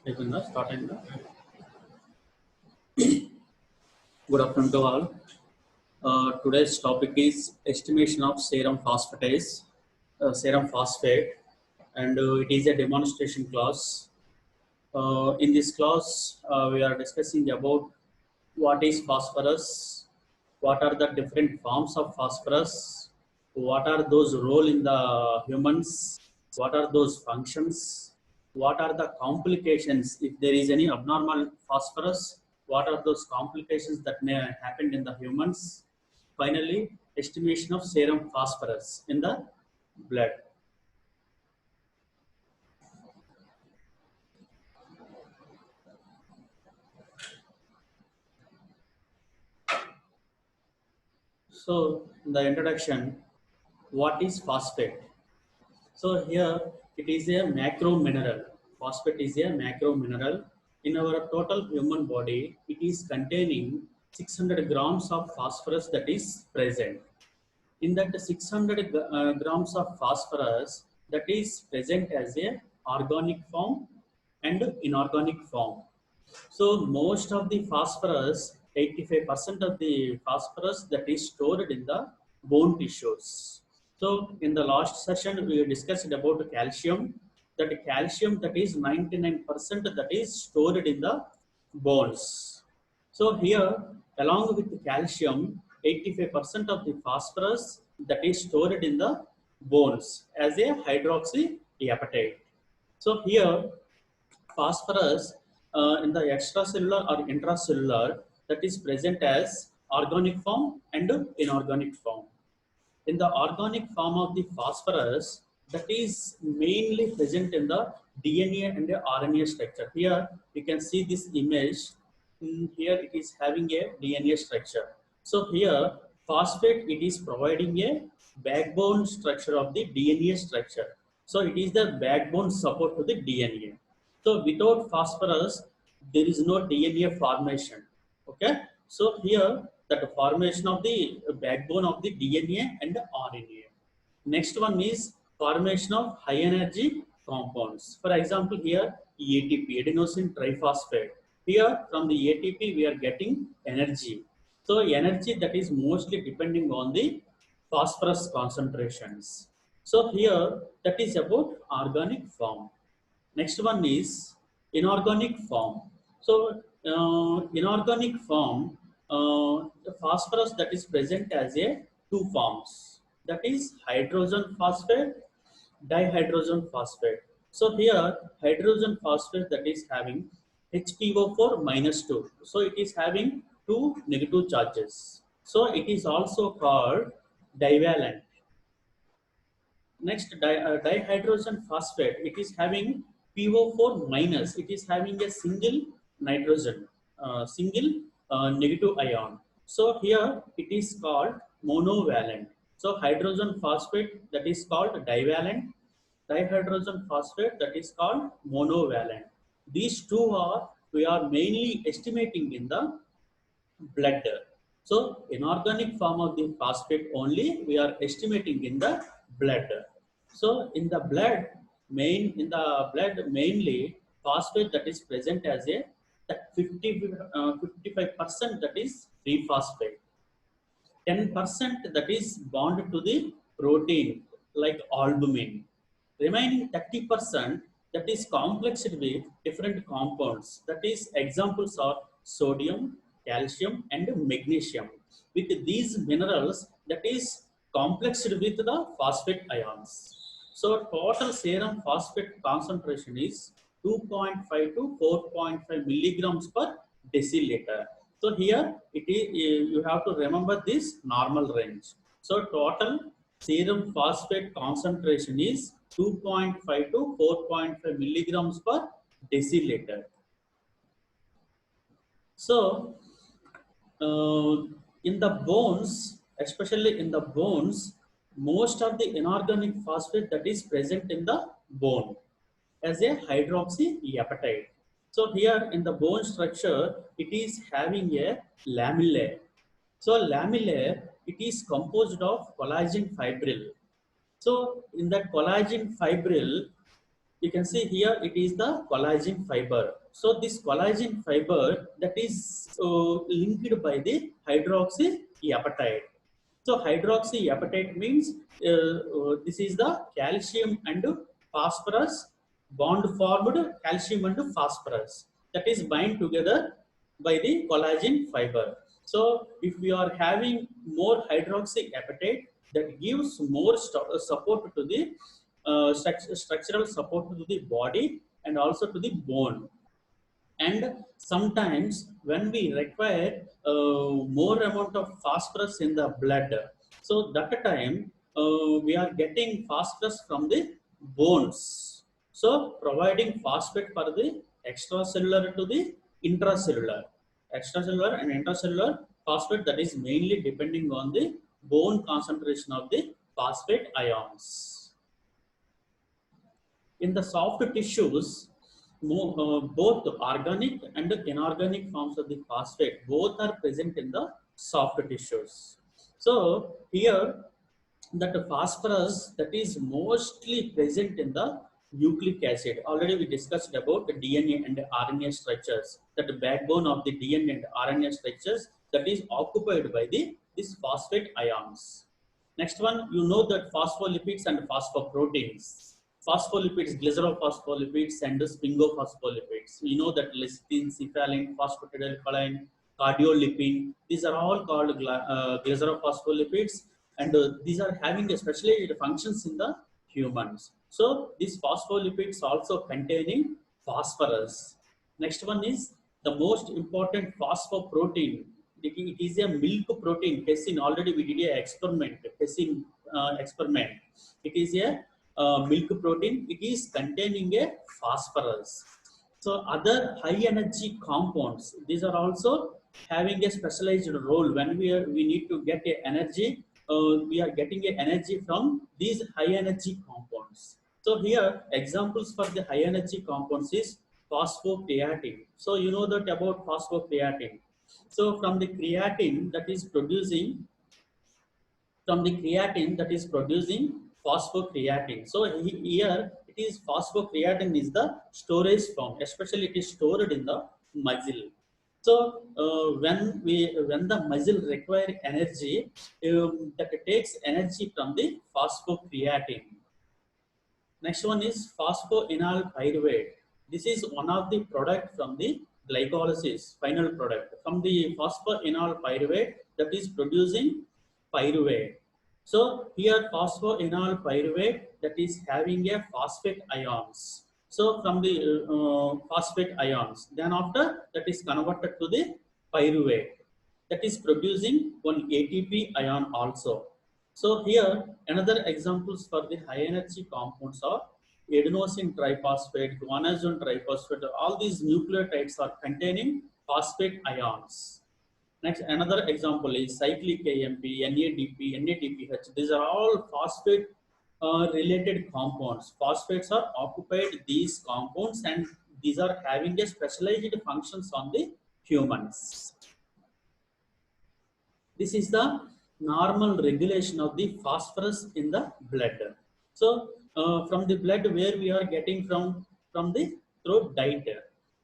అయిపోయిందా స్టార్ట్ అయిందా good afternoon to all today's topic is estimation of serum phosphatase serum phosphate and it is a demonstration class. In this class we are discussing about what is phosphorus, what are the different forms of phosphorus, what are those role in the humans, what are those functions, what are the complications if there is any abnormal phosphorus, what are those complications that may happen in the humans. Finally, estimation of serum phosphorus in the blood. So, in the introduction, what is phosphate? So here it is a macro mineral. Phosphate is a macro mineral. In our total human body, it is containing 600 grams of phosphorus that is present. In that 600 grams of phosphorus that is present as a organic form and inorganic form. So most of the phosphorus, 85% of the phosphorus that is stored in the bone tissues. So in the last session we discussed about calcium. That calcium that is 99% that is stored in the bones. So here along with the calcium, 85% of the phosphorus that is stored in the bones as a hydroxyapatite. So here phosphorus in the extracellular or intracellular that is present as organic form and inorganic form. In the organic form of the phosphorus that is mainly present in the DNA and the RNA structure. Here you can see this image. Here it is having a DNA structure. So here phosphate it is providing a backbone structure of the DNA structure. So it is the backbone support to the DNA. So without phosphorus there is no DNA formation. Okay, so here that formation of the backbone of the DNA and the RNA. Next one is formation of high energy compounds. For example, here ATP, adenosine triphosphate. Here from the ATP we are getting energy. So energy that is mostly depending on the phosphorus concentrations. So here that is about organic form. Next one is inorganic form. So inorganic form, the phosphorus that is present as a two forms. That is hydrogen phosphate, dihydrogen phosphate. So here hydrogen phosphate that is having HPO4 minus 2. So it is having two negative charges. So it is also called divalent. Next, dihydrogen phosphate, it is having PO4 minus, it is having a single nitrogen, single negative ion. So here it is called monovalent. So hydrogen phosphate that is called divalent, dihydrogen phosphate that is called monovalent. These two are, we are mainly estimating in the blood. So inorganic form of the phosphate only we are estimating in the blood. So in the blood, mainly phosphate that is present as a that 55% that is free phosphate. 10% that is bonded to the protein like albumin. Remaining 30% that is complexed with different compounds. That is examples are sodium, calcium and magnesium. With these minerals that is complexed with the phosphate ions. So total serum phosphate concentration is 2.5 to 4.5 milligrams per deciliter. So here it is, you have to remember this normal range. So total serum phosphate concentration is 2.5 to 4.5 milligrams per deciliter. So in the bones, especially in the bones, most of the inorganic phosphate that is present in the bone as a hydroxyapatite. So here in the bone structure, it is having a lamellae. So lamellae, it is composed of collagen fibril. So in that collagen fibril, you can see here it is the collagen fiber. So this collagen fiber that is linked by the hydroxyapatite. So hydroxyapatite means this is the calcium and phosphorus bond formed, calcium and phosphorus that is bind together by the collagen fiber. So if we are having more hydroxyapatite, that gives more support to the structural support to the body and also to the bone. And sometimes when we require more amount of phosphorus in the blood, so that time we are getting phosphorus from the bones, so providing phosphate for the extracellular to the intracellular, extracellular and intracellular phosphate, that is mainly depending on the bone concentration of the phosphate ions. In the soft tissues, both organic and inorganic forms of the phosphate both are present in the soft tissues. So here that phosphorus that is mostly present in the nucleic acid. Already we discussed about the DNA and RNA structures, that the backbone of the DNA and RNA structures that is occupied by these phosphate ions. Next one, you know that phospholipids and phosphoproteins. Phospholipids, glycerophospholipids and sphingophospholipids. We know that lecithin, cephalin, phosphatidylcholine, cardiolipin. These are all called glycerophospholipids, and these are having especially functions in the humans. So these phospholipids also containing phosphorus. Next one is the most important phosphoprotein. It is a milk protein. Casein, already we did a experiment, casein experiment. It is a milk protein. It is containing a phosphorus. So other high energy compounds, these are also having a specialized role. When we need to get a energy, we are getting a energy from these high energy compounds. So here examples for the high energy compounds is phosphocreatine. So you know that about phosphocreatine. So from the creatine that is producing, from the creatine that is producing phosphocreatine. So here it is phosphocreatine is the storage form, especially it is stored in the muscle. So when the muscle require energy, that takes energy from the phosphocreatine. Next one is phosphoenol pyruvate. This is one of the product from the glycolysis, final product from the phosphoenol pyruvate that is producing pyruvate. So here phosphoenol pyruvate that is having a phosphate ions. So from the phosphate ions, then after that is converted to the pyruvate that is producing one ATP ion also. So here another examples for the high energy compounds are adenosine triphosphate, guanosine triphosphate. All these nucleotides are containing phosphate ions. Next, another example is cyclic AMP, NADP, NADPH. These are all phosphate related compounds. Phosphates are occupied these compounds, and these are having a specialized functions on the humans. This is the normal regulation of the phosphorus in the blood. So from the blood, where we are getting from the through diet.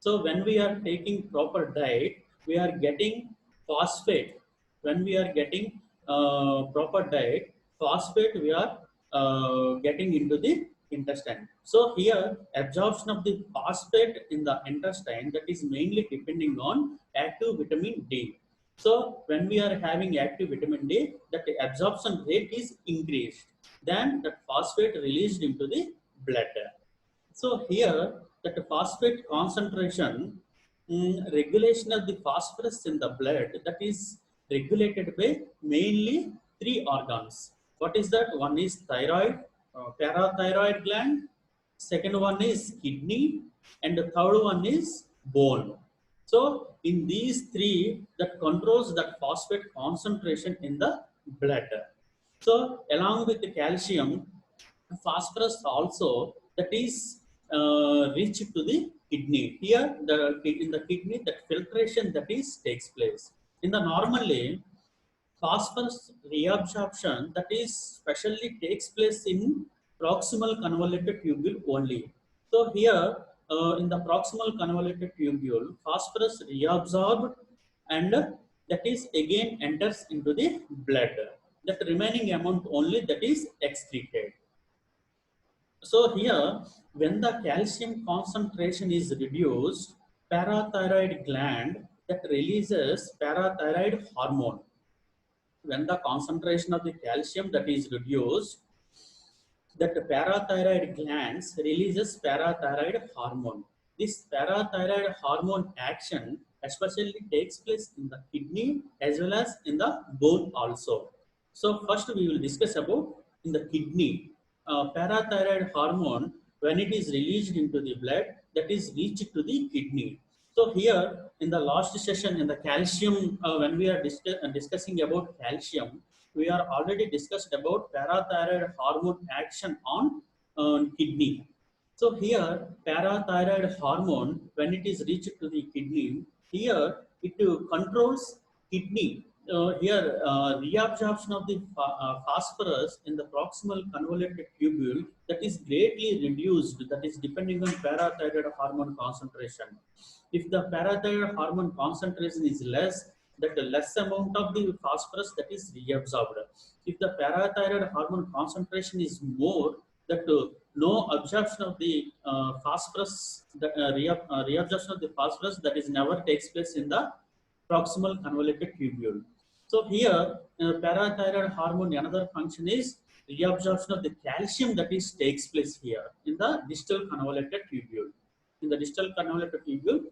So when we are taking proper diet, we are getting phosphate. When we are getting proper diet, phosphate we are getting into the intestine. So here absorption of the phosphate in the intestine, that is mainly depending on active vitamin D. So when we are having active vitamin D, that the absorption rate is increased. Then that phosphate released into the blood. So here that the phosphate concentration, regulation of the phosphorus in the blood, that is regulated by mainly three organs. What is that? One is thyroid, parathyroid gland. Second one is kidney, and the third one is bone. So in these three, that controls that phosphate concentration in the blood. So along with the calcium, phosphorus also that is reached to the kidney. Here in the kidney, that filtration that is takes place. In the normally, phosphorus reabsorption that is specially takes place in proximal convoluted tubule only. So here in the proximal convoluted tubule, phosphorus reabsorbed and that is again enters into the blood. That remaining amount only that is excreted. So here, when the calcium concentration is reduced, parathyroid gland that releases parathyroid hormone. When the concentration of the calcium that is reduced, that parathyroid glands releases parathyroid hormone. This parathyroid hormone action especially takes place in the kidney as well as in the bone also. So first we will discuss about in the kidney. Parathyroid hormone, when it is released into the blood, that is reached to the kidney. So here in the last session in the calcium, when we are discussing about calcium, we are already discussed about parathyroid hormone action on kidney. So here parathyroid hormone, when it is reached to the kidney, here it controls kidney. Here reabsorption of the phosphorus in the proximal convoluted tubule that is greatly reduced, that is depending on parathyroid hormone concentration. If the parathyroid hormone concentration is less, that less amount of the phosphorus that is reabsorbed. If the parathyroid hormone concentration is more, that no absorption of the phosphorus, the reabsorption of the phosphorus that is never takes place in the proximal convoluted tubule. So here, parathyroid hormone, another function is reabsorption of the calcium that is takes place here in the distal convoluted tubule. In the distal convoluted tubule,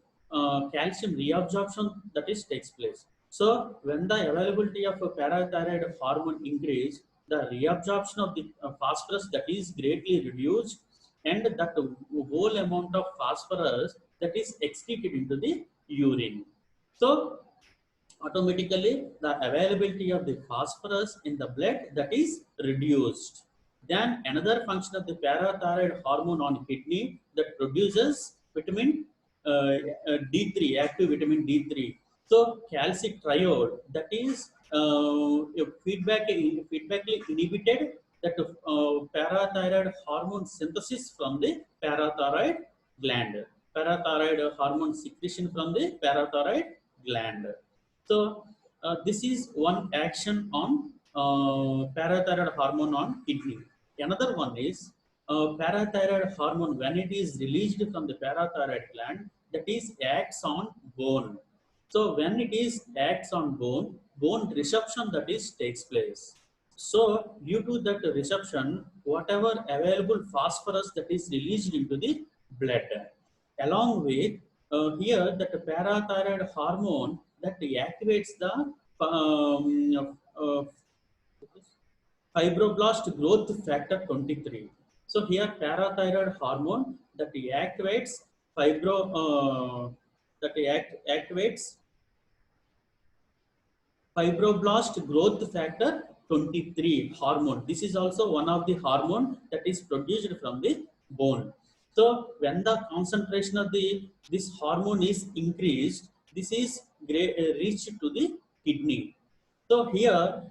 calcium reabsorption that is takes place. So when the availability of a parathyroid hormone increase, the reabsorption of the phosphorus that is greatly reduced, and that whole amount of phosphorus that is excreted into the urine. So automatically the availability of the phosphorus in the blood that is reduced. Then another function of the parathyroid hormone on kidney that produces vitamin D3, active vitamin D3. So calcitriol that is feedbackly inhibited that parathyroid hormone synthesis from the parathyroid gland. Parathyroid hormone secretion from the parathyroid gland. So this is one action on parathyroid hormone on kidney. Another one is parathyroid hormone when it is released from the parathyroid gland that is acts on bone. So when it is acts on bone, bone resorption that is takes place. So due to that resorption, whatever available phosphorus that is released into the blood, along with here that parathyroid hormone that activates the fibroblast growth factor 23. So here parathyroid hormone that activates fibro activates fibroblast growth factor 23 hormone. This is also one of the hormone that is produced from the bone. So when the concentration of the this hormone is increased, this is reached to the kidney. So here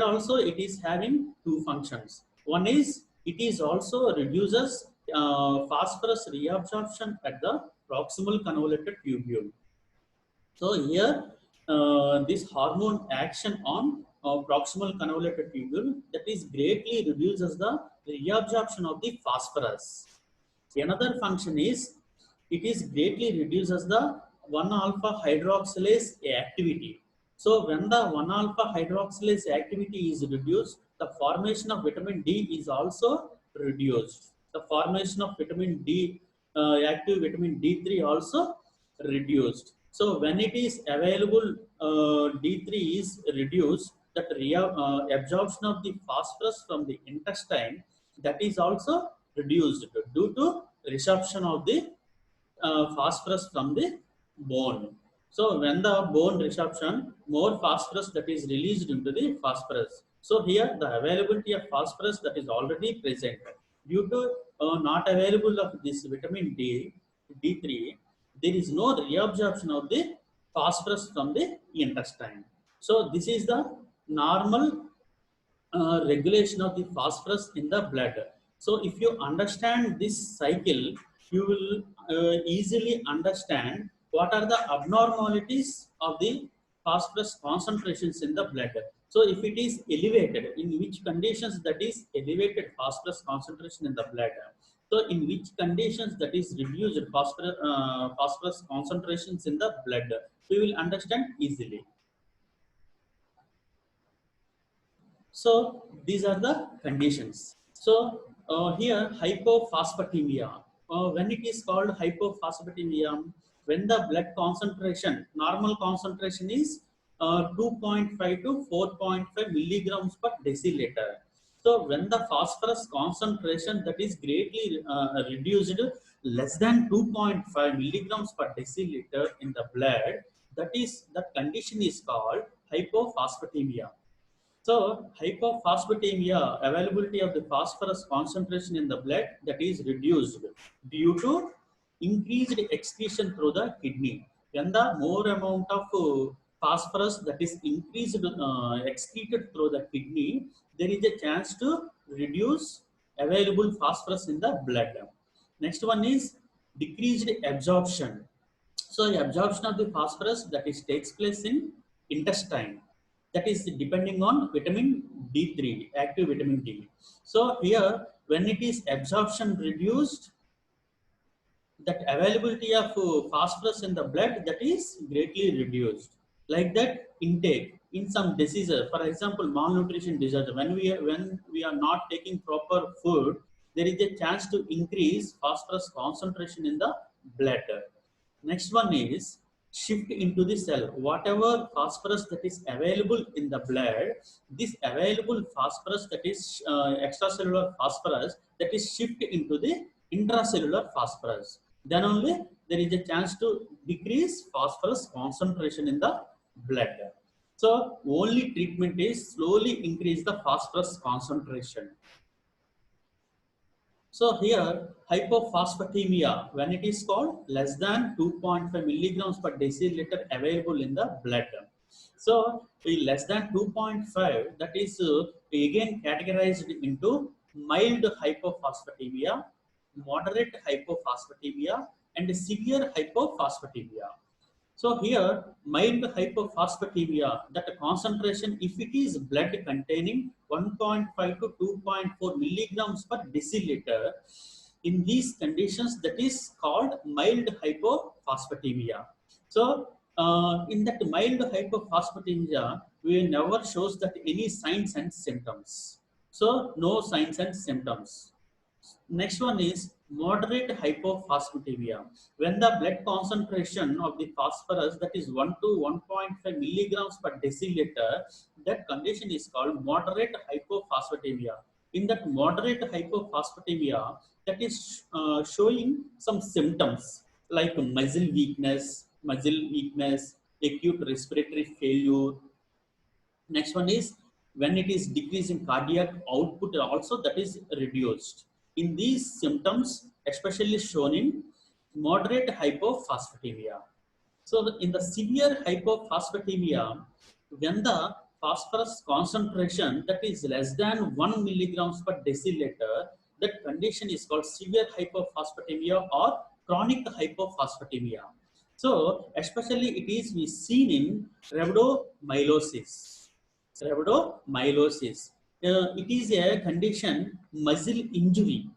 also it is having two functions. One is it is also reduces phosphorus reabsorption at the proximal convoluted tubule. So here, this hormone action on proximal convoluted tubule that is greatly reduces the reabsorption of the phosphorus. Another function is it is greatly reduces the 1-alpha hydroxylase activity. So when the 1-alpha hydroxylase activity is reduced, the formation of vitamin D is also reduced. The formation of vitamin D, active vitamin D3 also reduced. So when it is available, D3 is reduced, that absorption of the phosphorus from the intestine that is also reduced due to resorption of the phosphorus from the bone. So when the bone resorption, more phosphorus that is released into the phosphorus. So here the availability of phosphorus that is already present due to not available of this vitamin D, D3, there is no reabsorption of the phosphorus from the intestine. So this is the normal regulation of the phosphorus in the blood. So if you understand this cycle, you will easily understand what are the abnormalities of the phosphorus concentrations in the blood. So if it is elevated, in which conditions that is elevated phosphorus concentration in the blood, so in which conditions that is reduced phosphorus concentrations in the blood, we will understand easily. So these are the conditions. So here hypophosphatemia. When it is called hypophosphatemia, when the blood concentration, normal concentration is 2.5 to 4.5 milligrams per deciliter. So when the phosphorus concentration that is greatly reduced, less than 2.5 milligrams per deciliter in the blood, that condition is called hypophosphatemia. So hypophosphatemia, availability of the phosphorus concentration in the blood that is reduced due to increased excretion through the kidney. When the more amount of phosphorus that is increased excreted through the kidney, there is a chance to reduce available phosphorus in the blood. Next one is decreased absorption. So the absorption of the phosphorus that is takes place in intestine, that is depending on vitamin D3, active vitamin D. So here when it is absorption reduced, that availability of phosphorus in the blood that is greatly reduced. Like that intake in some diseases, for example malnutrition disorder, when we are not taking proper food, there is a chance to increase phosphorus concentration in the blood. Next one is shift into the cell. Whatever phosphorus that is available in the blood, this available phosphorus that is extracellular phosphorus that is shift into the intracellular phosphorus. Then only there is a chance to decrease phosphorus concentration in the blood. So only treatment is slowly increase the phosphorus concentration. So here hypophosphatemia, when it is called less than 2.5 milligrams per deciliter available in the blood. So less than 2.5, that is again categorized into mild hypophosphatemia, moderate hypophosphatemia, and severe hypophosphatemia. So here, mild hypophosphatemia, that concentration, if it is blood containing 1.5 to 2.4 milligrams per deciliter, in these conditions, that is called mild hypophosphatemia. So in that mild hypophosphatemia, we never shows that any signs and symptoms. So no signs and symptoms. Next one is moderate hypophosphatemia. When the blood concentration of the phosphorus that is 1 to 1.5 milligrams per deciliter, that condition is called moderate hypophosphatemia. In that moderate hypophosphatemia, that is showing some symptoms like muscle weakness, acute respiratory failure. Next one is when it is decreasing cardiac output also that is reduced. In these symptoms, especially shown in moderate hypophosphatemia. So in the severe hypophosphatemia, when the phosphorus concentration that is less than 1 milligrams per deciliter, that condition is called severe hypophosphatemia or chronic hypophosphatemia. So especially it is seen in rhabdomyolysis. Rhabdomyolysis. It is a condition muscle injury.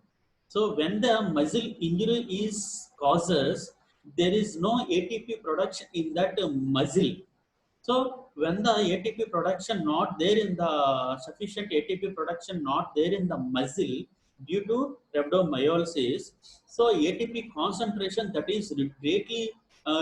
So when the muscle injury is causes, there is no ATP production in that muscle. So when the ATP production not there in the sufficient ATP production not there in the muscle due to rhabdomyolysis, so ATP concentration that is greatly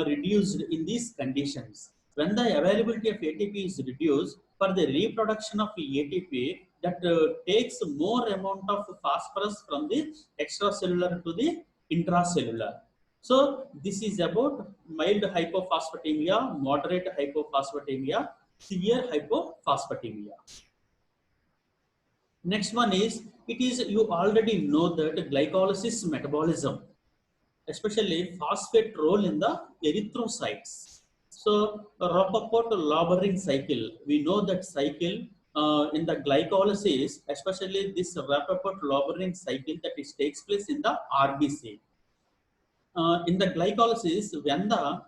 reduced in these conditions. When the availability of ATP is reduced, for the reproduction of ATP, that takes more amount of phosphorus from the extracellular to the intracellular. So this is about mild hypophosphatemia, moderate hypophosphatemia, severe hypophosphatemia. Next one is, it is, you already know that glycolysis metabolism, especially phosphate role in the erythrocytes. So Rappaport-Lauberin cycle, we know that cycle in the glycolysis, especially this Rappaport-Lauberin cycle that is takes place in the RBC. in the glycolysis, when the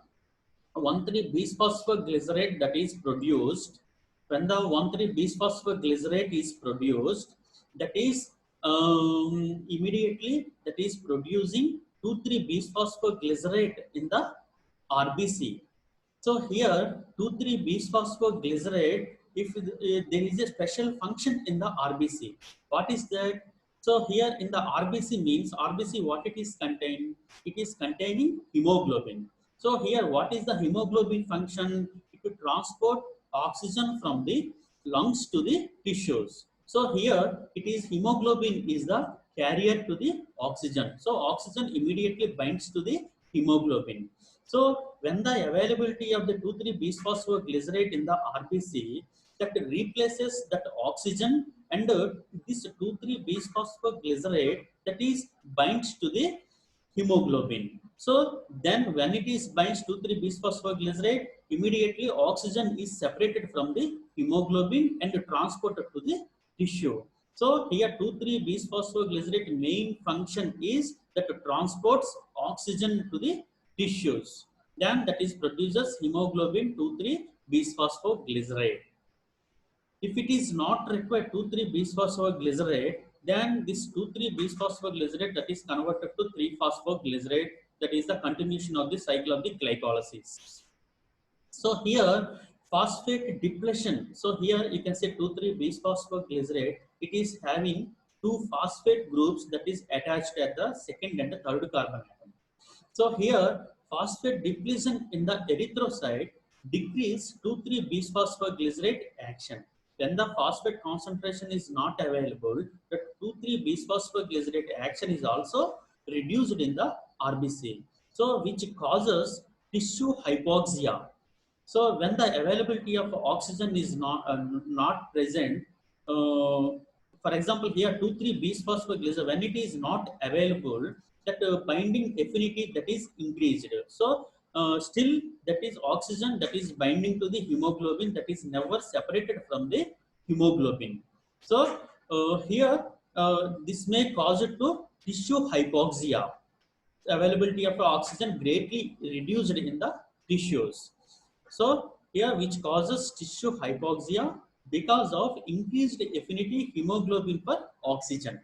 1,3-bisphosphoglycerate that is produced, when the 1,3-bisphosphoglycerate is produced, that is immediately that is producing 2,3-bisphosphoglycerate in the RBC. So here 2,3-bisphosphoglycerate, if there is a special function in the RBC, what is that? So here in the RBC means RBC what it is contained? It is containing hemoglobin. So here what is the hemoglobin function? It will transport oxygen from the lungs to the tissues. So here it is hemoglobin is the carrier to the oxygen. So oxygen immediately binds to the hemoglobin. So when the availability of the 2,3-bisphosphoglycerate in the RBC that replaces that oxygen, and this 2,3-bisphosphoglycerate that is binds to the hemoglobin. So then when it is binds 2,3-bisphosphoglycerate, immediately oxygen is separated from the hemoglobin and transported to the tissue. So here 2,3-bisphosphoglycerate main function is that transports oxygen to the tissues. Then that is produces hemoglobin 2,3-bisphosphoglycerate. If it is not required 2,3-bisphosphoglycerate, then this 2,3-bisphosphoglycerate that is converted to 3-phosphoglycerate, that is the continuation of the cycle of the glycolysis. So here phosphate depletion. So here you can say 2,3-bisphosphoglycerate. It is having two phosphate groups that is attached at the second and the third carbon atom. So here phosphate depletion in the erythrocyte decrease 2,3-bisphosphoglycerate action. When the phosphate concentration is not available, the 2,3-bisphosphoglycerate action is also reduced in the RBC. So which causes tissue hypoxia. So when the availability of oxygen is not present, for example, here 2,3-bisphosphoglycerate, when it is not available, that binding affinity that is increased. So still that is oxygen that is binding to the hemoglobin that is never separated from the hemoglobin. So here this may cause it to tissue hypoxia. Availability of oxygen greatly reduced in the tissues. So here which causes tissue hypoxia because of increased affinity hemoglobin for oxygen.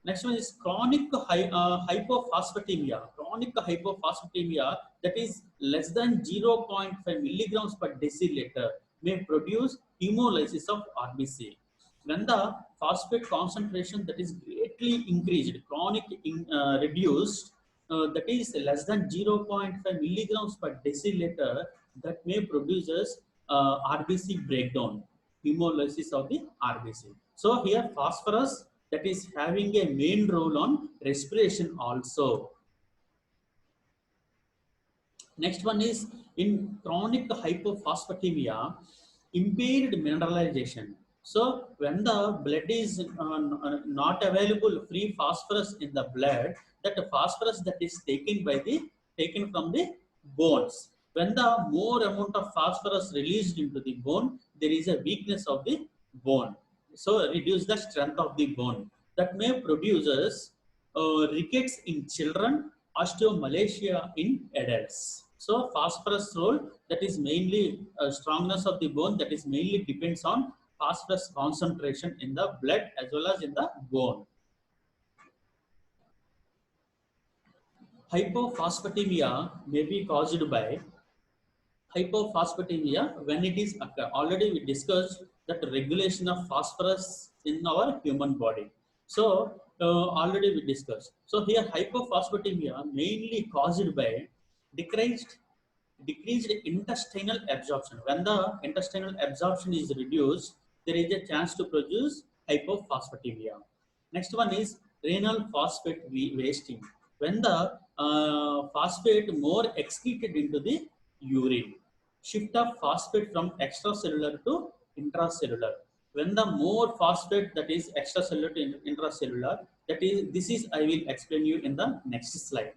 Next one is chronic hypophosphatemia. Chronic hypophosphatemia that is less than 0.5 milligrams per deciliter may produce hemolysis of RBC. When the phosphate concentration that is greatly increased, chronic reduced, that is less than 0.5 milligrams per deciliter, that may produces RBC breakdown, hemolysis of the RBC. So here phosphorus that is having a main role on respiration also. Next one is in chronic hypophosphatemia, impaired mineralization. So when the blood is not available free phosphorus in the blood, that phosphorus that is taken from the bones. When the more amount of phosphorus released into the bone, there is a weakness of the bone. So reduce the strength of the bone. That may produces rickets in children, osteomalacia in adults. So phosphorus role that is mainly strongness of the bone that is mainly depends on phosphorus concentration in the blood as well as in the bone. Hypophosphatemia may be caused by hypophosphatemia when it is occur. Already we discussed that regulation of phosphorus in our human body. So already we discussed. So here hypophosphatemia mainly caused by decreased intestinal absorption. When the intestinal absorption is reduced, there is a chance to produce hypophosphatemia. Next one is renal phosphate wasting. When the phosphate more excreted into the urine, shift of phosphate from extracellular to intracellular. When the more phosphate that is extracellular to intracellular, this is I will explain you in the next slide.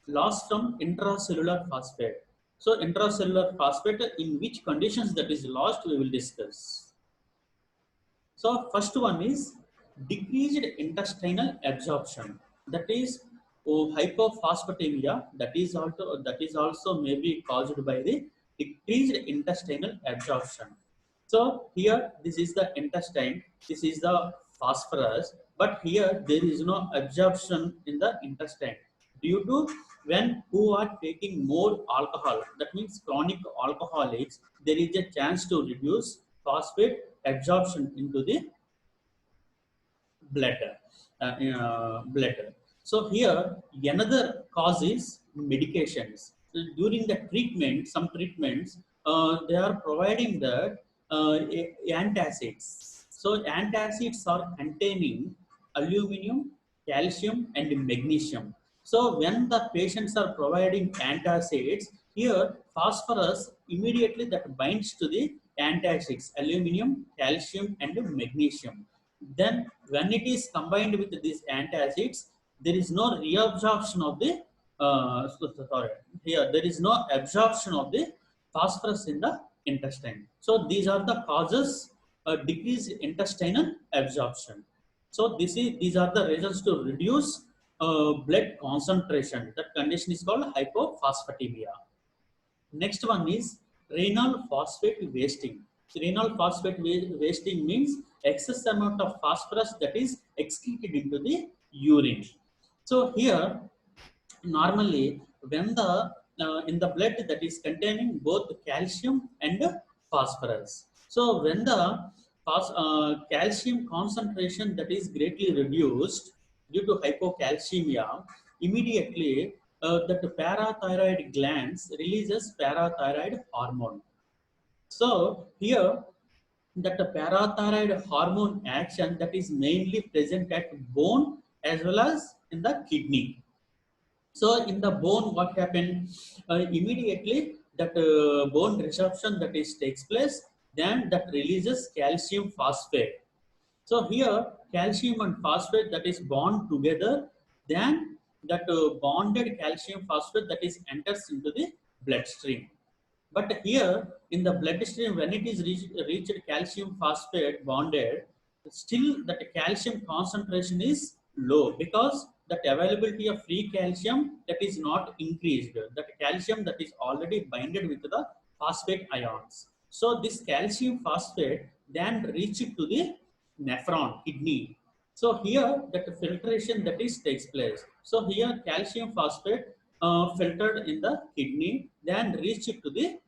Loss from intracellular phosphate. So intracellular phosphate, in which conditions that is lost, we will discuss. So first one is decreased intestinal absorption. That is hypophosphatemia, that is also maybe caused by the decreased intestinal absorption. So here this is the intestine, this is the phosphorus, but here there is no absorption in the intestine due to when who are taking more alcohol, that means chronic alcoholics, there is a chance to reduce phosphate absorption into the blood. Blood. So here another cause is medications. So during the treatment, some treatments they are providing the antacids. So antacids are containing aluminum, calcium, and magnesium. So when the patients are providing antacids, here phosphorus immediately that binds to the antacids, aluminum, calcium, and magnesium. Then when it is combined with these antacids, there is no reabsorption of the sorry, here there is no absorption of the phosphorus in the intestine. So these are the causes decreased intestinal absorption. So these are the reasons to reduce blood concentration. That condition is called hypophosphatemia. Next one is renal phosphate wasting. Renal phosphate wasting means excess amount of phosphorus that is excreted into the urine. So here normally when the in the blood that is containing both calcium and phosphorus. So when the calcium concentration that is greatly reduced due to hypocalcemia, immediately that parathyroid glands releases parathyroid hormone. So here that the parathyroid hormone action that is mainly present at bone as well as in the kidney. So in the bone, what happened? Immediately that bone resorption that is takes place, then that releases calcium phosphate. So here calcium and phosphate that is bond together, then that bonded calcium phosphate that is enters into the bloodstream. But here in the bloodstream, when it is reached calcium phosphate bonded, still that calcium concentration is low because that availability of free calcium that is not increased. That calcium that is already binded with the phosphate ions. So this calcium phosphate then reach to the nephron, kidney. So here that filtration that is takes place. So here calcium phosphate filtered in the kidney, then reach to the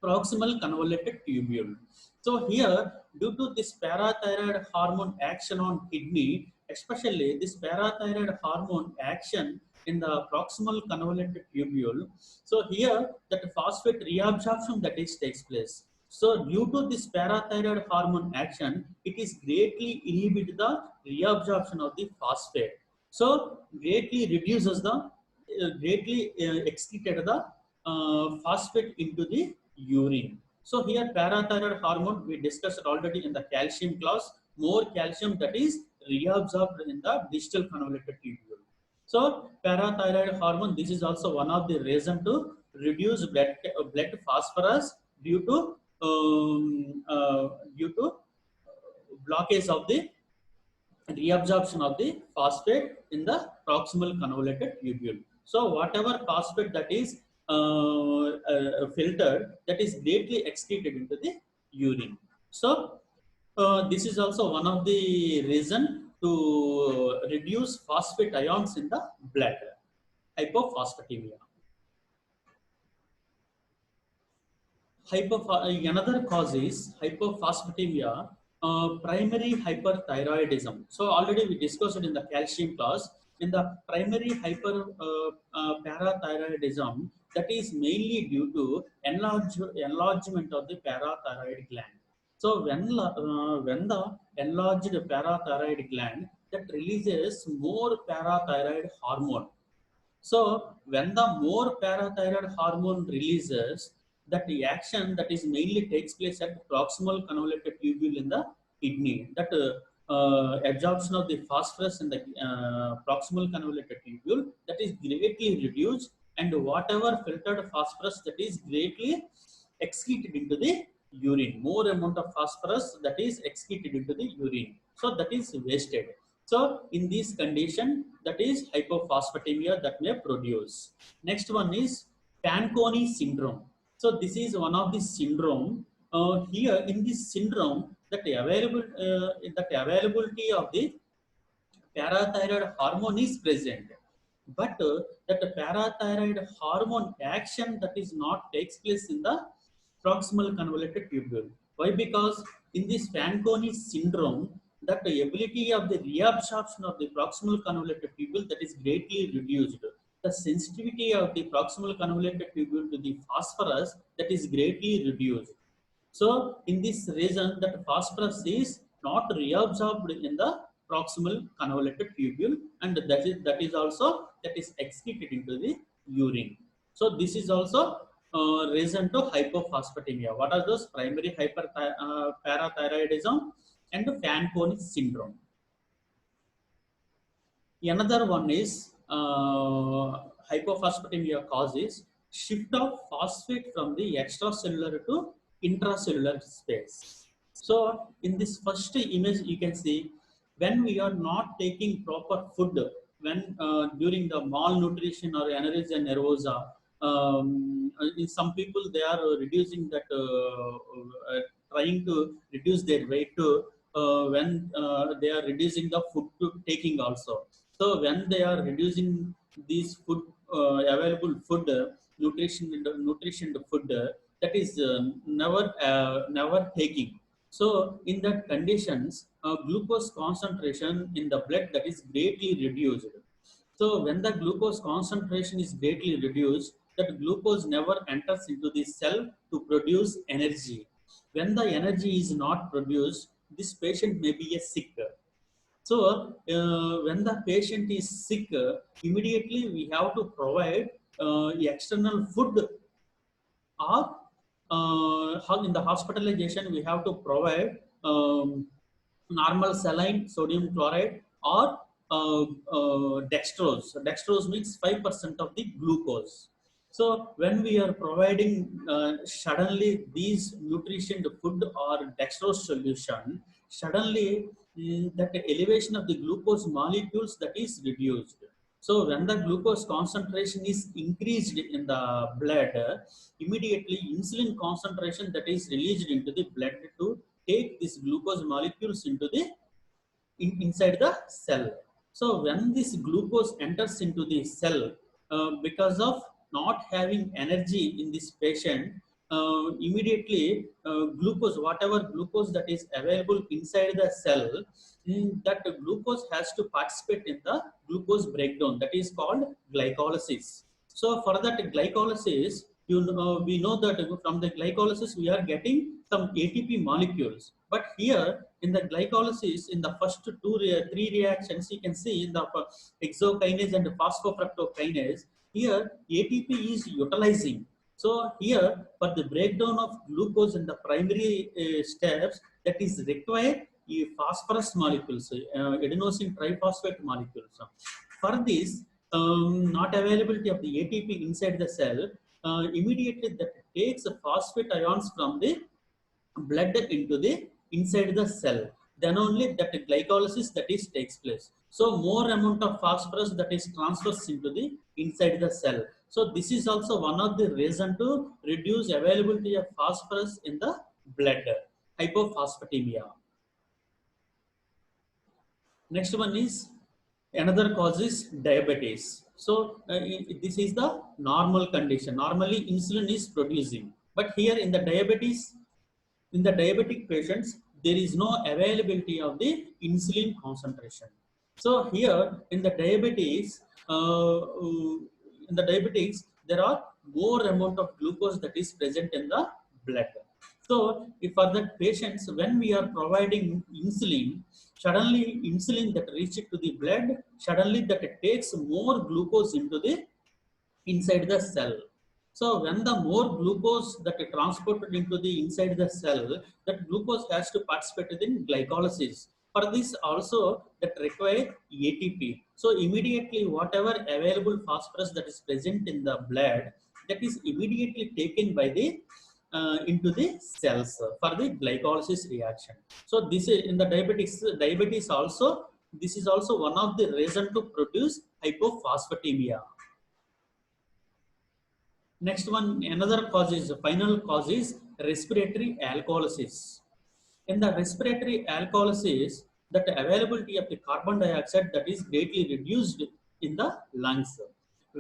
proximal convoluted tubule. So here, due to this parathyroid hormone action on kidney, especially this parathyroid hormone action in the proximal convoluted tubule, so here that phosphate reabsorption that is takes place. So due to this parathyroid hormone action, it is greatly inhibit the reabsorption of the phosphate. So greatly reduces the greatly excreted the phosphate into the urine. So here parathyroid hormone we discussed already in the calcium clause, more calcium that is reabsorbed in the distal convoluted tubule. So parathyroid hormone, this is also one of the reason to reduce blood phosphorus due to blockage of the reabsorption of the phosphate in the proximal convoluted tubule. So whatever phosphate that is filtered, that is greatly excreted into the urine. So this is also one of the reason to reduce phosphate ions in the blood, hypophosphatemia. Another cause is hypophosphatemia, primary hyperthyroidism. So already we discussed it in the calcium class. In the primary parathyroidism, that is mainly due to enlargement of the parathyroid gland. So when the enlarged parathyroid gland that releases more parathyroid hormone. So when the more parathyroid hormone releases, that the action that is mainly takes place at proximal convoluted tubule in the kidney. That absorption of the phosphorus in the proximal convoluted tubule that is greatly reduced, and whatever filtered phosphorus that is greatly excreted into the urine. More amount of phosphorus that is excreted into the urine. So that is wasted. So in this condition, that is hypophosphatemia that may produce. Next one is Fanconi syndrome. So this is one of the syndrome. Here in this syndrome, that availability of the parathyroid hormone is present, but that parathyroid hormone action that is not takes place in the proximal convoluted tubule. Why? Because in this Fanconi syndrome, that the ability of the reabsorption of the proximal convoluted tubule that is greatly reduced. The sensitivity of the proximal convoluted tubule to the phosphorus that is greatly reduced. So in this reason, that phosphorus is not reabsorbed in the proximal convoluted tubule, and that is also that is excreted into the urine. So this is also reason to hypophosphatemia. What are those? Primary parathyroidism and Fanconi syndrome. Another one is hypophosphatemia causes shift of phosphate from the extracellular to intracellular space. So in this first image, you can see when we are not taking proper food, when during the malnutrition or anorexia nervosa, in some people they are reducing that, trying to reduce their weight to, when they are reducing the food to taking also. So when they are reducing these food, available food, nutrition food, that is never taking. So in that conditions, glucose concentration in the blood that is greatly reduced. So when the glucose concentration is greatly reduced, that glucose never enters into the cell to produce energy. When the energy is not produced, this patient may be a sick. So when the patient is sick, immediately we have to provide external food, or in the hospitalization we have to provide normal saline sodium chloride, or dextrose. So dextrose means 5% of the glucose. So when we are providing suddenly these nutrition food or dextrose solution, suddenly that elevation of the glucose molecules that is reduced. So when the glucose concentration is increased in the blood, immediately insulin concentration that is released into the blood to take these glucose molecules into the inside the cell. So when this glucose enters into the cell, because of not having energy in this patient, immediately glucose, whatever glucose that is available inside the cell, that glucose has to participate in the glucose breakdown that is called glycolysis. So for that glycolysis, we know that from the glycolysis we are getting some ATP molecules. But here in the glycolysis, in the first three reactions, you can see in the hexokinase and phosphofructokinase, here ATP is utilizing. So here for the breakdown of glucose in the primary steps, that is required phosphorus molecules, adenosine triphosphate molecules. For this, not availability of the ATP inside the cell, immediately that takes phosphate ions from the blood into the inside the cell. Then only that glycolysis that is takes place. So more amount of phosphorus that is transfers into the inside the cell. So this is also one of the reason to reduce availability of phosphorus in the blood, hypophosphatemia. Next one is another cause is diabetes. So this is the normal condition. Normally insulin is producing, but here in the diabetes, in the diabetic patients, there is no availability of the insulin concentration. So here in the diabetes, there are more amount of glucose that is present in the blood. So if for that patients, when we are providing insulin, suddenly insulin that reaches to the blood, suddenly that it takes more glucose into the inside the cell. So when the more glucose that is transported into the inside the cell, that glucose has to participate in glycolysis. For this also that require ATP. So immediately whatever available phosphorus that is present in the blood, that is immediately taken by the into the cells for the glycolysis reaction. So this is in the diabetes also This is also one of the reason to produce hypophosphatemia. Next one, another cause is, final cause is respiratory alkalosis. In the respiratory alkalosis, that availability of the carbon dioxide that is greatly reduced in the lungs.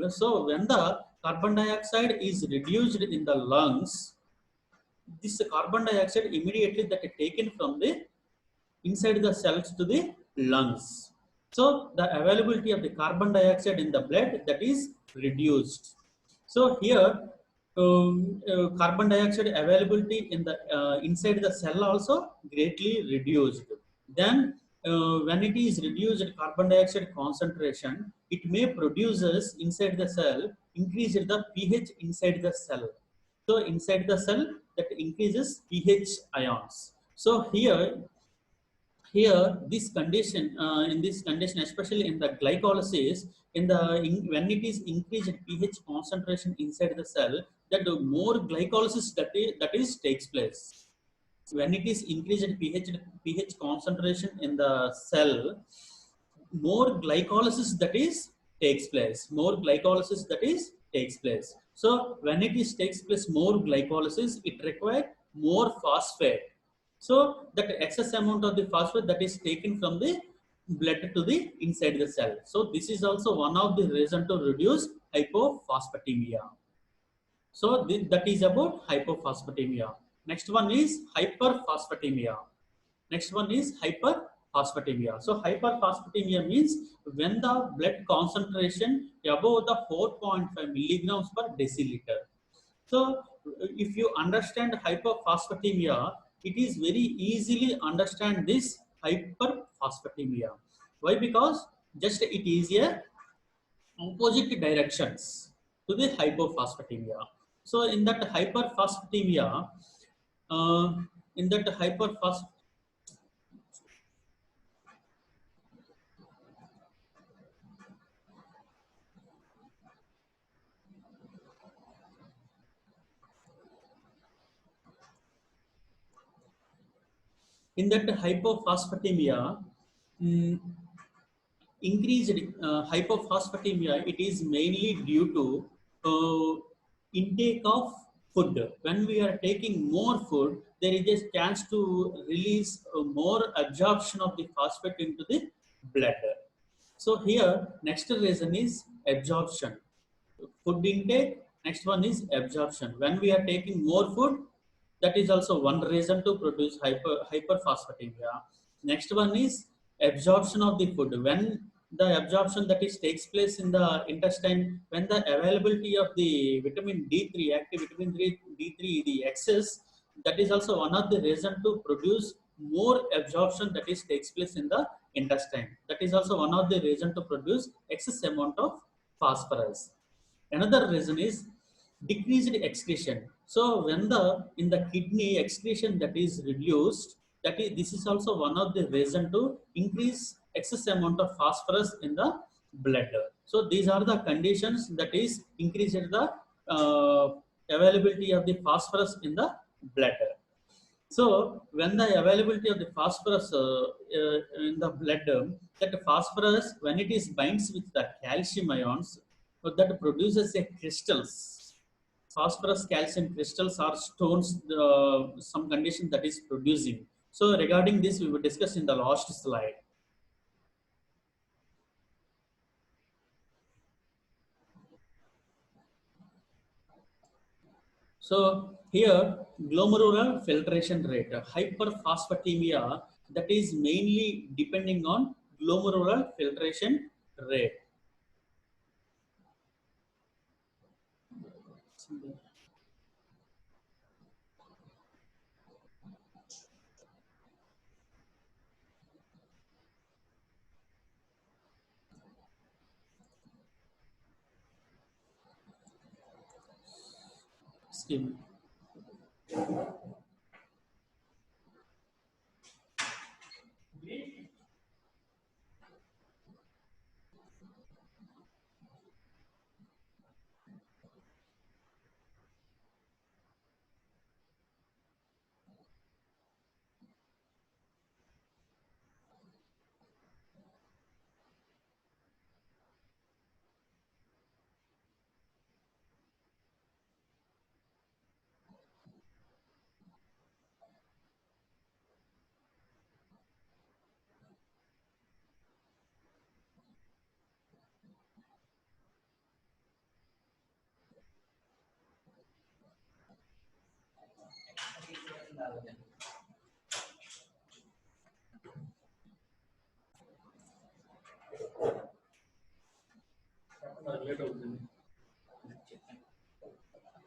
So when the carbon dioxide is reduced in the lungs, this carbon dioxide immediately that is taken from the inside the cells to the lungs. So the availability of the carbon dioxide in the blood that is reduced. So here carbon dioxide availability in the inside the cell also greatly reduced. Then when it is reduced carbon dioxide concentration, it may produces inside the cell increase the pH inside the cell. So inside the cell that increases pH ions. So here this condition in this condition, especially in the glycolysis, when it is increased pH concentration inside the cell, that the more glycolysis that is takes place. When it is increased pH concentration in the cell, more glycolysis that is takes place, more glycolysis that is takes place. So when it is takes place more glycolysis, it requires more phosphate. So that excess amount of the phosphate that is taken from the blood to the inside the cell. So this is also one of the reason to reduce hypophosphatemia. So that is about hypophosphatemia. Next one is hyperphosphatemia. Next one is hyperphosphatemia. So hyperphosphatemia means when the blood concentration above the 4.5 milligrams per deciliter. So if you understand hyperphosphatemia, it is very easily understand this hyperphosphatemia. Why? Because just it is a opposite directions to the hypophosphatemia. So uh, in that hyperphos in that hypophosphatemia, mm, increased hypophosphatemia, it is mainly due to intake of food. When we are taking more food, there is a chance to release more absorption of the phosphate into the blood. So here next reason is absorption. Food intake, next one is absorption. When we are taking more food, that is also one reason to produce hyperphosphatemia. Next one is absorption of the food. When the absorption that is takes place in the intestine, when the availability of the vitamin D3, active vitamin D3, the excess, that is also one of the reason to produce more absorption that is takes place in the intestine. That is also one of the reason to produce excess amount of phosphorus. Another reason is decreased excretion. So when the in the kidney excretion that is reduced, that is this is also one of the reason to increase excess amount of phosphorus in the blood. So these are the conditions that is increasing the uh, availability of the phosphorus in the blood. So when the availability of the phosphorus in the blood, that phosphorus when it is binds with the calcium ions, that produces a crystals. Phosphorus calcium crystals are stones, some condition that is producing. So regarding this we will discuss in the last slide. So here glomerular filtration rate, hyperphosphatemia, that is mainly depending on glomerular filtration rate. Scheme.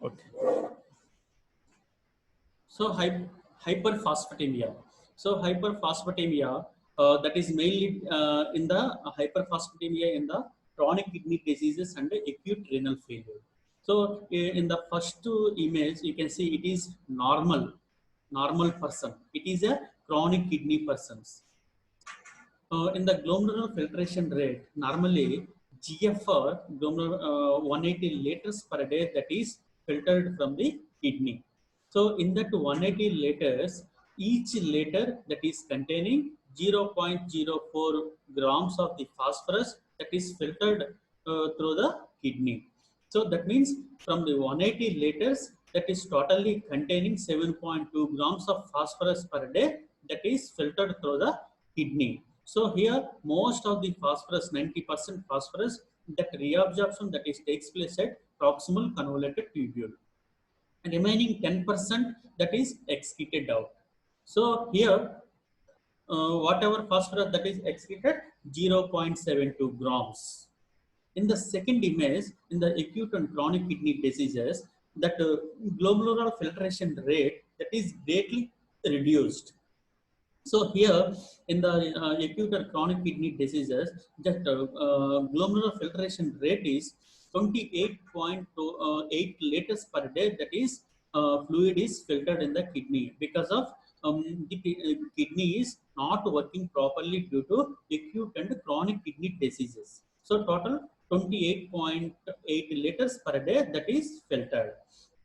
Okay. So hyperphosphatemia. So hyperphosphatemia, that is mainly in the hyperphosphatemia in the chronic kidney diseases and the acute renal failure. So in the first two images, you can see it is normal person. It is a chronic kidney persons. In the glomerular filtration rate, normally GFR, glomerular 180 liters per day, that is filtered from the kidney. So in that 180 liters, each liter that is containing 0.04 grams of the phosphorus that is filtered through the kidney. So that means from the 180 liters, that is totally containing 7.2 grams of phosphorus per day that is filtered through the kidney. So here most of the phosphorus, 90% phosphorus, that reabsorption that is takes place at proximal convoluted tubule. And remaining 10% that is excreted out. So here whatever phosphorus that is excreted, 0.72 grams. In the second image, in the acute and chronic kidney diseases, that glomerular filtration rate that is greatly reduced. So here in the acute or chronic kidney diseases, that glomerular filtration rate is 28.8 liters per day. That is fluid is filtered in the kidney because of kidney is not working properly due to acute and chronic kidney diseases. So total 28.8 liters per day that is filtered.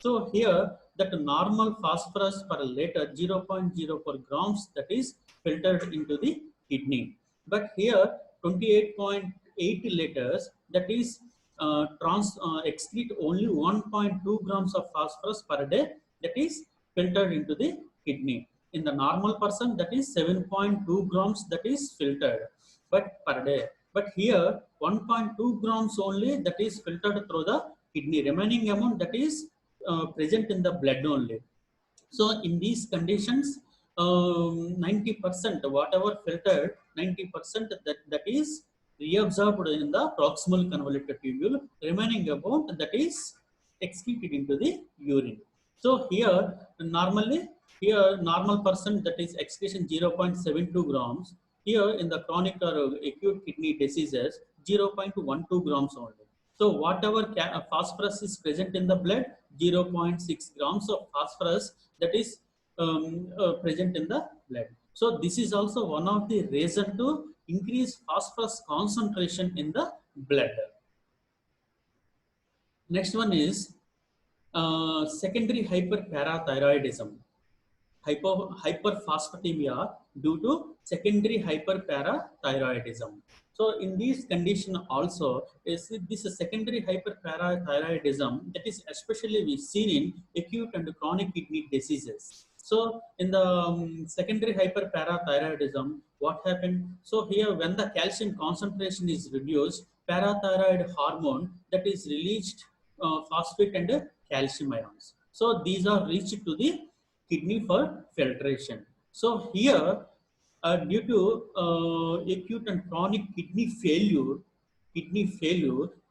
So here that normal phosphorus per liter 0.04 grams that is filtered into the kidney. But here 28.8 liters that is excrete only 1.2 grams of phosphorus per day that is filtered into the kidney. In the normal person that is 7.2 grams that is filtered but per day. But here 1.2 grams only that is filtered through the kidney. Remaining amount that is present in the blood only. So in these conditions, 90% whatever filtered, 90% that is reabsorbed in the proximal convoluted tubule. Remaining amount that is excreted into the urine. So here normally normal person that is excretion 0.72 grams. Here in the chronic or acute kidney diseases 0.12 grams only. So whatever phosphorus is present in the blood, 0.6 grams of phosphorus that is present in the blood. So this is also one of the reason to increase phosphorus concentration in the blood. Next one is secondary hyperparathyroidism. Hyperphosphatemia due to secondary hyperparathyroidism. So in this condition also is this secondary hyperparathyroidism that is especially we seen in acute and chronic kidney diseases. So in the secondary hyperparathyroidism, what happened? So here when the calcium concentration is reduced, parathyroid hormone that is released phosphate and calcium ions. So these are reached to the kidney for filtration. So here, due to acute and chronic kidney failure,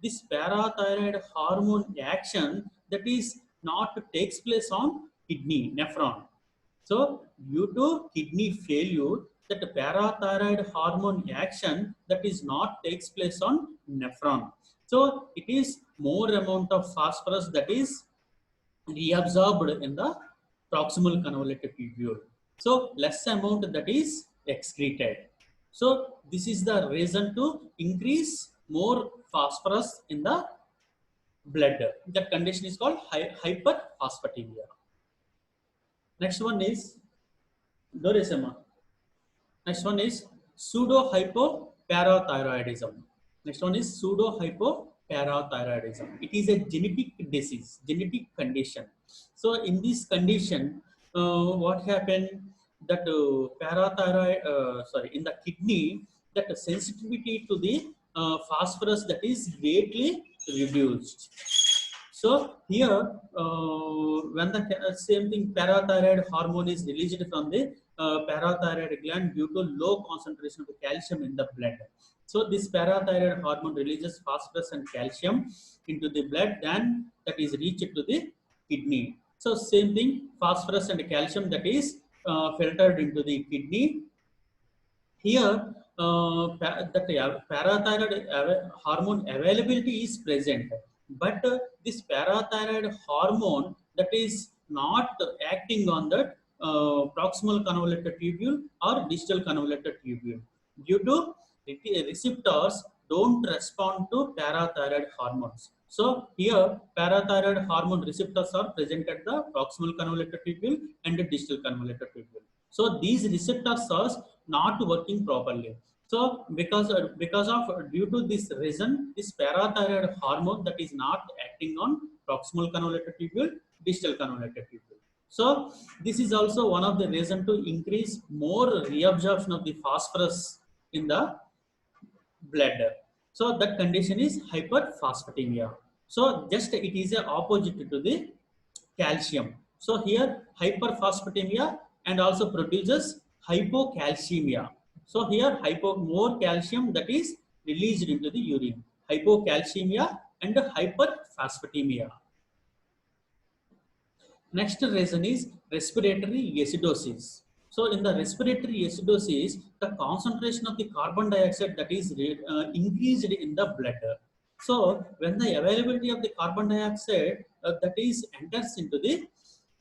this parathyroid hormone action that is not takes place on kidney nephron. So due to kidney failure, that parathyroid hormone action that is not takes place on nephron. So it is more amount of phosphorus that is reabsorbed in the proximal convoluted tubule. So less amount that is excreted. So this is the reason to increase more phosphorus in the blood. That condition is called hyperphosphatemia. Next one is Dorisema. Next one is pseudo-hypoparathyroidism. Next one is pseudo-hypoparathyroidism. It is a genetic disease, genetic condition. So in this condition, what happened? That in the kidney, that sensitivity to the phosphorus that is greatly reduced. So here, when the same thing, parathyroid hormone is released from the parathyroid gland due to low concentration of the calcium in the blood. So this parathyroid hormone releases phosphorus and calcium into the blood, then that is reached to the kidney. So same thing, phosphorus and calcium that is filtered into the kidney. Here, parathyroid hormone availability is present, but this parathyroid hormone that is not acting on the proximal convoluted tubule or distal convoluted tubule due to receptors don't respond to parathyroid hormones. So here, parathyroid hormone receptors are present at the proximal convoluted tubule and the distal convoluted tubule. So these receptors are not working properly. So because of due to this reason, this parathyroid hormone that is not acting on proximal convoluted tubule, distal convoluted tubule. So this is also one of the reason to increase more reabsorption of the phosphorus in the blood. So that condition is hyperphosphatemia. So just it is a opposite to the calcium. So here hyperphosphatemia and also produces hypocalcemia. So here more calcium that is released into the urine. Hypocalcemia and hyperphosphatemia. Next reason is respiratory acidosis. So in the respiratory acidosis, the concentration of the carbon dioxide that is increased in the blood. So when the availability of the carbon dioxide that is enters into the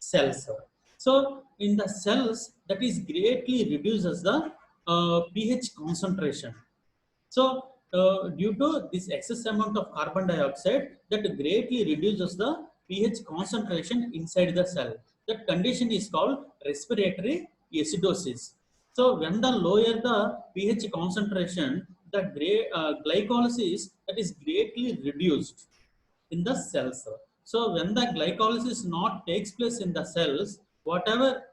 cells. So in the cells that is greatly reduces the pH concentration. So, due to this excess amount of carbon dioxide, that greatly reduces the pH concentration inside the cell. That condition is called respiratory acidosis. So, when the lower the pH concentration, the glycolysis that is greatly reduced in the cells. So, when the glycolysis not takes place in the cells, whatever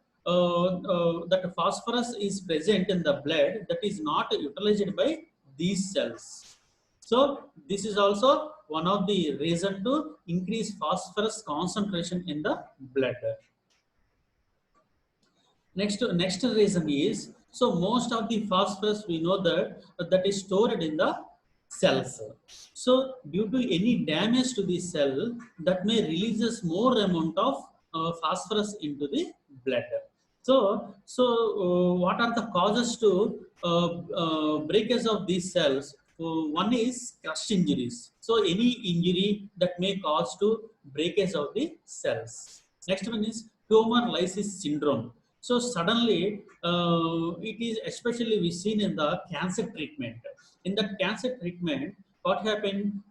that phosphorus is present in the blood, that is not utilized by these cells. So this is also one of the reason to increase phosphorus concentration in the blood. Next reason is, so most of the phosphorus we know that is stored in the cells. So due to any damage to the cell, that may releases more amount of phosphorus into the blood. So what are the causes to breakage of these cells? One is crush injuries. So any injury that may cause to breakage of the cells. Next one is tumor lysis syndrome. So suddenly, it is especially we seen in the cancer treatment. In the cancer treatment, what happened?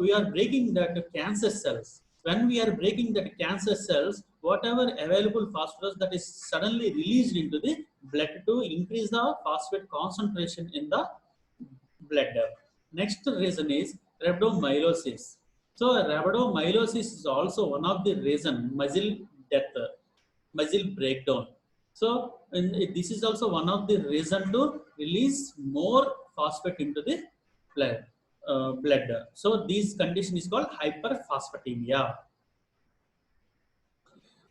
We are breaking the cancer cells. When we are breaking the cancer cells, whatever available phosphorus that is suddenly released into the blood to increase the phosphate concentration in the blood. Next reason is rhabdomyolysis. So rhabdomyolysis is also one of the reason muscle death, muscle breakdown. So this is also one of the reason to release more phosphate into the blood. So this condition is called hyperphosphatemia.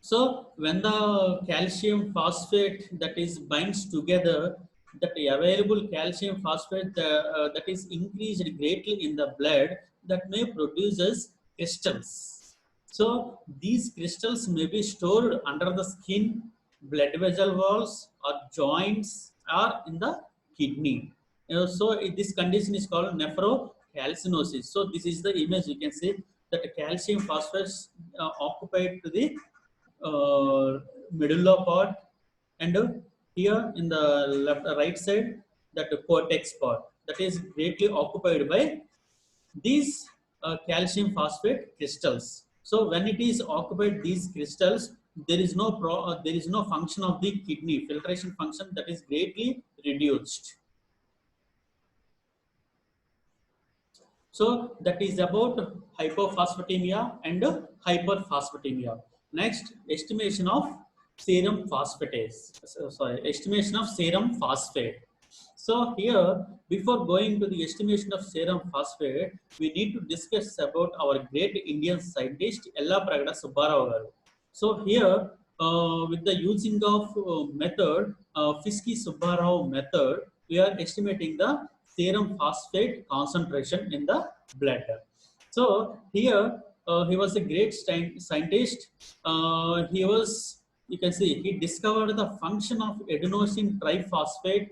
So when the calcium phosphate that is binds together, that available calcium phosphate that is increased greatly in the blood, that may produces crystals. So these crystals may be stored under the skin, blood vessel walls, or joints, or in the kidney. So this condition is called nephrocalcinosis. So this is the image you can see that calcium phosphate occupied to the medulla part, and here in the right side, that cortex part that is greatly occupied by these calcium phosphate crystals. So when it is occupied these crystals, there is no function of the kidney filtration function, that is greatly reduced. So that is about hypophosphatemia and hyperphosphatemia. Next, estimation of serum phosphatase. Estimation of serum phosphate. So here, before going to the estimation of serum phosphate, we need to discuss about our great Indian scientist Ella Pragada Subbarao garu. So here, with the using of method, Fiske Subbarao method, we are estimating the serum phosphate concentration in the blood. So here, he was a great scientist. He was, you can see, he discovered the function of adenosine triphosphate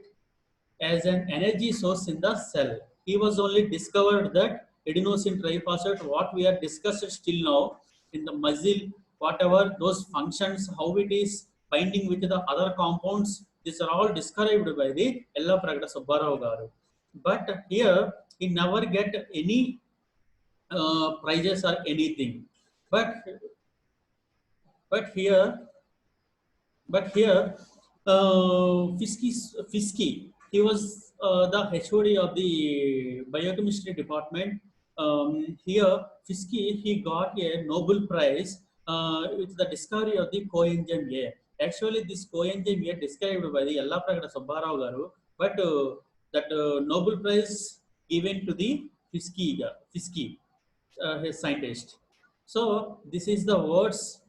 as an energy source in the cell. He was only discovered that adenosine triphosphate, what we are discussed still now in the muscle, whatever those functions, how it is binding with the other compounds, these are all described by the Ella Pragada Subbarao garu. But here he never get any prizes or anything. But but here Fiske, he was the HOD of the biochemistry department. Here, Fiske, he got a Nobel Prize with the discovery of the coenzyme A. Actually, this coenzyme A described by the Ella Pragada Subbarao garu, but that Nobel Prize given to the Fiske, his scientist. So this is the words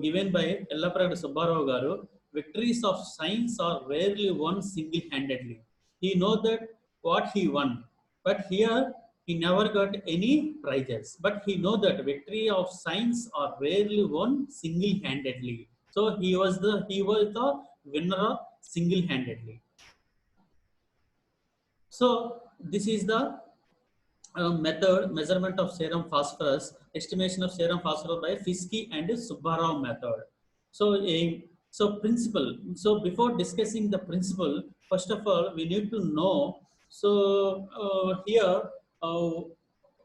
given by Ellapragada Subbarao garu. Victories of science are rarely won single-handedly. He know that what he won, but here he never got any prizes. But he know that victory of science are rarely won single-handedly. So he was the winner single-handedly. So this is the method measurement of serum phosphorus, estimation of serum phosphorus by Fiske and Subbarao method. So so principle. So before discussing the principle, first of all we need to know. So here uh,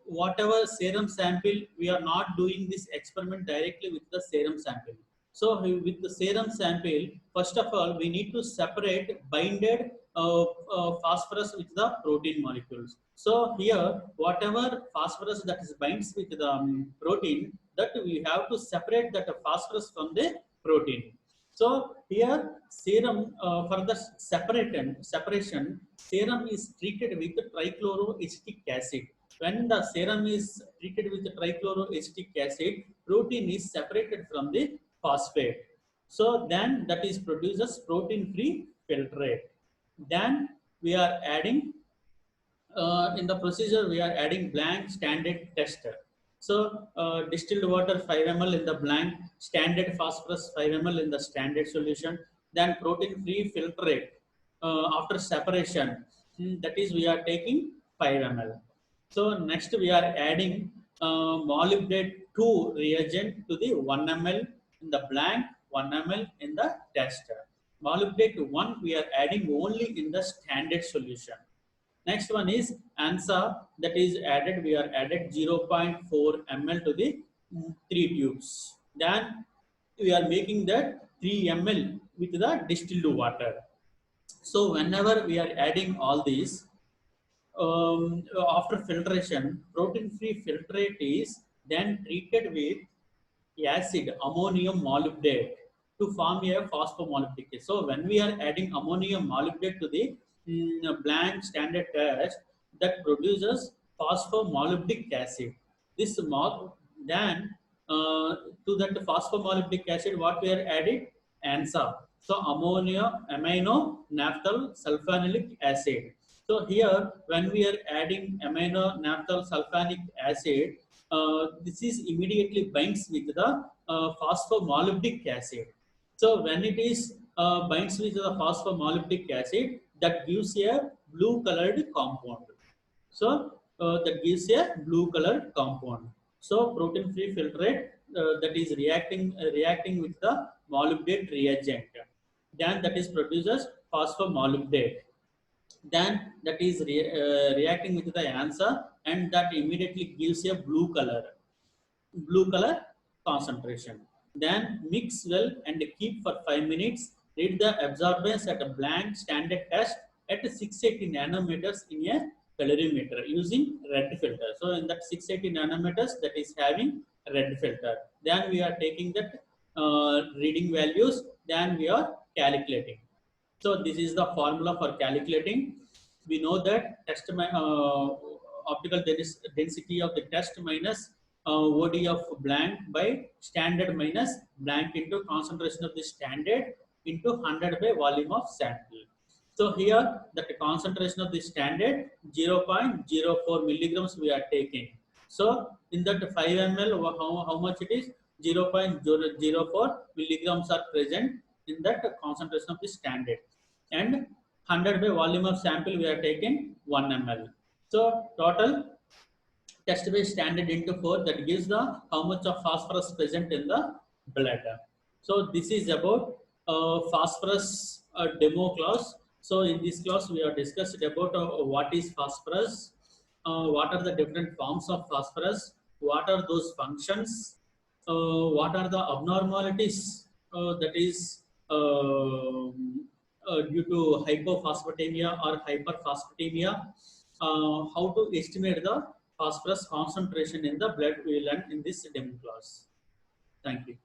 whatever serum sample, we are not doing this experiment directly with the serum sample. So with the serum sample, first of all we need to separate binded phosphorus with the protein molecules. So here whatever phosphorus that is binds with the protein, that we have to separate that phosphorus from the protein. So here serum, for the separation, serum is treated with trichloroacetic acid. When the serum is treated with trichloroacetic acid, protein is separated from the phosphate. So then that is produces protein-free filtrate. Then we are adding in the procedure, we are adding blank standard tester. So distilled water 5 ml in the blank, standard phosphorus 5 ml in the standard solution, then protein free filtrate after separation, that is we are taking 5 ml. So next we are adding molybdate 2 reagent to the 1 ml in the blank, 1 ml in the tester. Molybdate 1 we are adding only in the standard solution. Next one is ANSA, that is added, we are added 0.4 ml to the 3 tubes. Then we are making that 3 ml with the distilled water. So whenever we are adding all these, after filtration, protein-free filtrate is then treated with acid ammonium molybdate to form a phosphomolybdic acid. So when we are adding ammonium molybdate to the blank standard test, that produces phosphomolybdic acid. This then to that phosphomolybdic acid, what we are adding? ANSA. So ammonia amino naphthal sulfonylic acid. So here when we are adding amino naphthal sulfonic acid, this is immediately binds with the phosphomolybdic acid. So when it is binds with the phosphomolybdic acid, that gives a blue colored compound. So that gives a blue colored compound. So protein free filtrate, that is reacting with the molybdate reagent. Then that is produces phosphomolybdate. Then that is reacting with the answer, and that immediately gives a blue color concentration. Then mix well and keep for 5 minutes. Read the absorbance at a blank standard test at 680 nanometers in a calorimeter using red filter. So in that 680 nanometers, that is having red filter. Then we are taking that reading values. Then we are calculating. So this is the formula for calculating. We know that optical density of the test minus OD of blank by standard minus blank into concentration of the standard into 100 by volume of sample. So here that the concentration of the standard 0.04 milligrams we are taking. So in that 5 ml, how much it is? 0.004 milligrams are present in that concentration of the standard, and 100 by volume of sample we are taking 1 ml. So total test by standard into 4, that gives the how much of phosphorus present in the blood. So this is about phosphorus demo class. So in this class we are discussed about what is phosphorus, what are the different forms of phosphorus, what are those functions, what are the abnormalities that is due to hypophosphatemia or hyperphosphatemia, how to estimate the phosphorus concentration in the blood we learn in this demo class. Thank you.